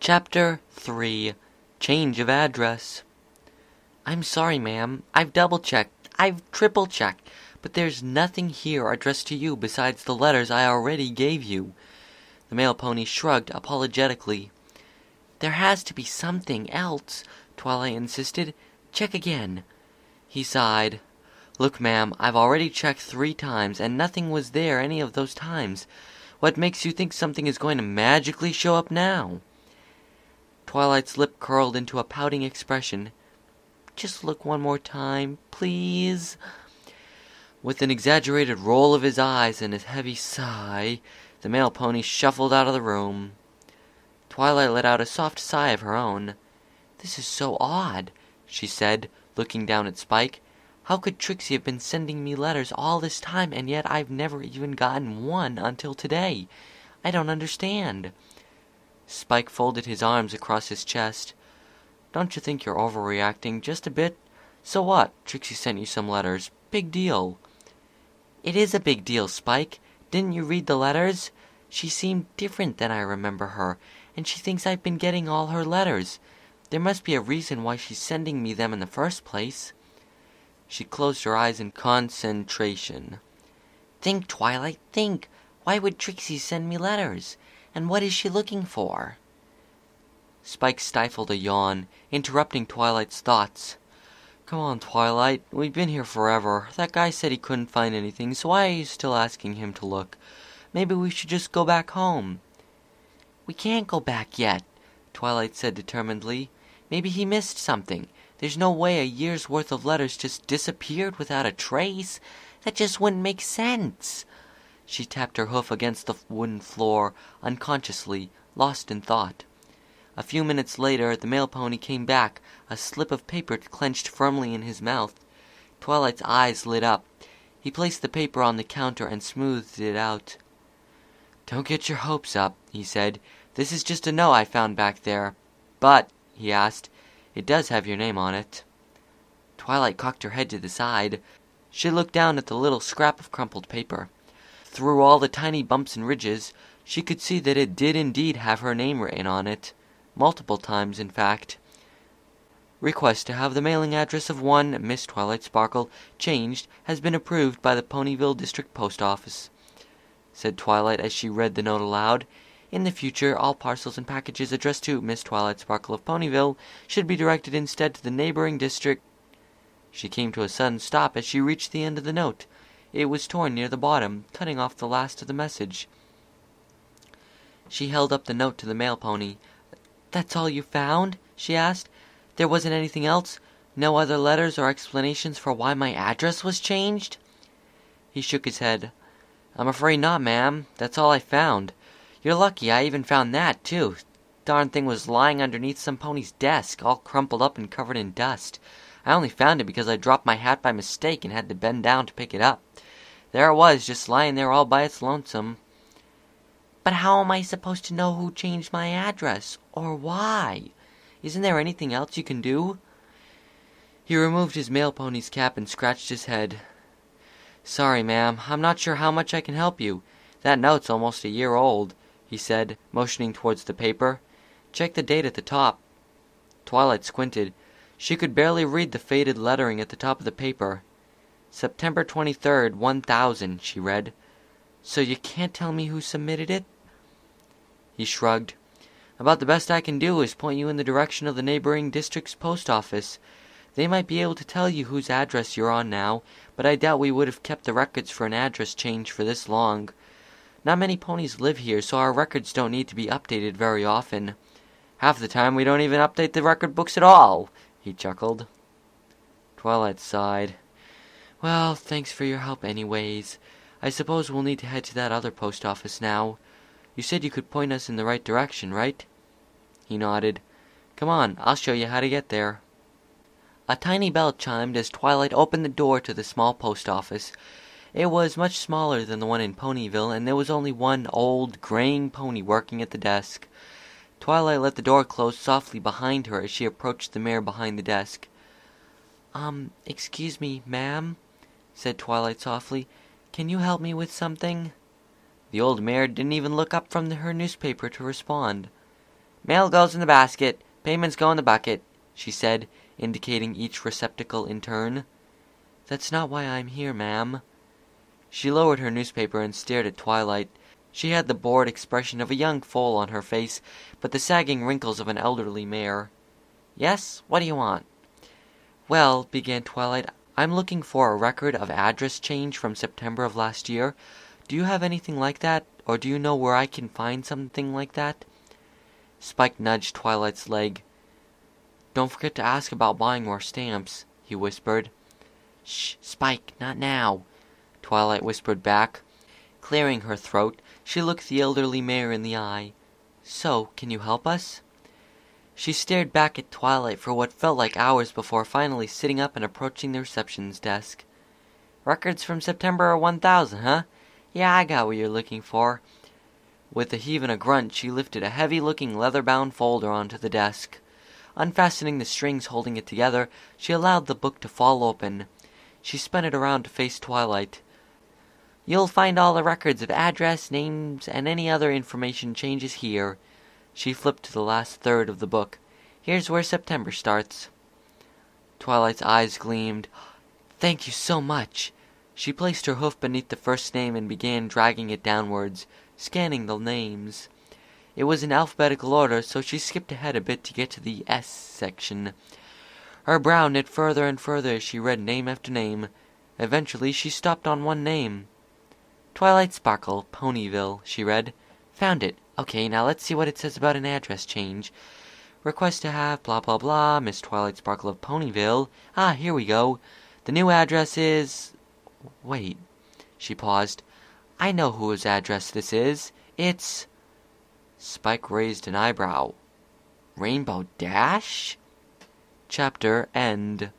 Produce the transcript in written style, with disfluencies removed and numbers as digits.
Chapter 3. Change of Address. I'm sorry, ma'am. I've double-checked. I've triple-checked. But there's nothing here addressed to you besides the letters I already gave you. The mail pony shrugged apologetically. There has to be something else, Twilight insisted. Check again. He sighed. Look, ma'am, I've already checked 3 times, and nothing was there any of those times. What makes you think something is going to magically show up now? Twilight's lip curled into a pouting expression. Just look one more time, please. With an exaggerated roll of his eyes and a heavy sigh, the mail pony shuffled out of the room. Twilight let out a soft sigh of her own. This is so odd, she said, looking down at Spike. How could Trixie have been sending me letters all this time, and yet I've never even gotten one until today? I don't understand. Spike folded his arms across his chest. Don't you think you're overreacting just a bit? So what? Trixie sent you some letters. Big deal. It is a big deal, Spike. Didn't you read the letters? She seemed different than I remember her, and she thinks I've been getting all her letters. There must be a reason why she's sending me them in the first place. She closed her eyes in concentration. Think, Twilight, think. Why would Trixie send me letters? And what is she looking for? Spike stifled a yawn, interrupting Twilight's thoughts. Come on, Twilight. We've been here forever. That guy said he couldn't find anything, so why are you still asking him to look? Maybe we should just go back home. We can't go back yet, Twilight said determinedly. Maybe he missed something. There's no way a year's worth of letters just disappeared without a trace. That just wouldn't make sense. She tapped her hoof against the wooden floor, unconsciously, lost in thought. A few minutes later, the mail pony came back, a slip of paper clenched firmly in his mouth. Twilight's eyes lit up. He placed the paper on the counter and smoothed it out. Don't get your hopes up, he said. This is just a note I found back there. But, he asked, it does have your name on it. Twilight cocked her head to the side. She looked down at the little scrap of crumpled paper. Through all the tiny bumps and ridges, she could see that it did indeed have her name written on it. Multiple times, in fact. Request to have the mailing address of 1 Miss Twilight Sparkle changed has been approved by the Ponyville District Post Office, said Twilight as she read the note aloud. In the future, all parcels and packages addressed to Miss Twilight Sparkle of Ponyville should be directed instead to the neighboring district. She came to a sudden stop as she reached the end of the note. It was torn near the bottom, cutting off the last of the message. She held up the note to the mail pony. That's all you found? She asked. There wasn't anything else? No other letters or explanations for why my address was changed? He shook his head. I'm afraid not, ma'am. That's all I found. You're lucky I even found that, too. Darn thing was lying underneath some pony's desk, all crumpled up and covered in dust. I only found it because I dropped my hat by mistake and had to bend down to pick it up. There it was, just lying there all by its lonesome. But how am I supposed to know who changed my address, or why? Isn't there anything else you can do? He removed his mail pony's cap and scratched his head. Sorry, ma'am, I'm not sure how much I can help you. That note's almost a year old, he said, motioning towards the paper. Check the date at the top. Twilight squinted. She could barely read the faded lettering at the top of the paper. September 23rd, 1000, she read. So you can't tell me who submitted it? He shrugged. About the best I can do is point you in the direction of the neighboring district's post office. They might be able to tell you whose address you're on now, but I doubt we would have kept the records for an address change for this long. Not many ponies live here, so our records don't need to be updated very often. Half the time we don't even update the record books at all, he chuckled. Twilight sighed. Well, thanks for your help anyways. I suppose we'll need to head to that other post office now. You said you could point us in the right direction, right? He nodded. Come on, I'll show you how to get there. A tiny bell chimed as Twilight opened the door to the small post office. It was much smaller than the one in Ponyville, and there was only one old, graying pony working at the desk. Twilight let the door close softly behind her as she approached the mare behind the desk. Excuse me, ma'am, said Twilight softly. Can you help me with something? The old mare didn't even look up from her newspaper to respond. Mail goes in the basket, payments go in the bucket, she said, indicating each receptacle in turn. That's not why I'm here, ma'am. She lowered her newspaper and stared at Twilight. She had the bored expression of a young foal on her face, but the sagging wrinkles of an elderly mare. Yes? What do you want? Well, began Twilight, I'm looking for a record of address change from September of last year. Do you have anything like that, or do you know where I can find something like that? Spike nudged Twilight's leg. Don't forget to ask about buying more stamps, he whispered. Shh, Spike, not now, Twilight whispered back. Clearing her throat, she looked the elderly mare in the eye. So, can you help us? She stared back at Twilight for what felt like hours before finally sitting up and approaching the reception's desk. Records from September 1000, huh? Yeah, I got what you're looking for. With a heave and a grunt, she lifted a heavy-looking leather-bound folder onto the desk. Unfastening the strings holding it together, she allowed the book to fall open. She spun it around to face Twilight. You'll find all the records of address, names, and any other information changes here. She flipped to the last third of the book. Here's where September starts. Twilight's eyes gleamed. Thank you so much. She placed her hoof beneath the first name and began dragging it downwards, scanning the names. It was in alphabetical order, so she skipped ahead a bit to get to the S section. Her brow knit further and further as she read name after name. Eventually she stopped on one name. Twilight Sparkle, Ponyville, she read. Found it. Okay, now let's see what it says about an address change. Request to have blah blah blah, Miss Twilight Sparkle of Ponyville. Ah, here we go. The new address is... Wait. She paused. I know whose address this is. It's... Spike raised an eyebrow. Rainbow Dash? Chapter end.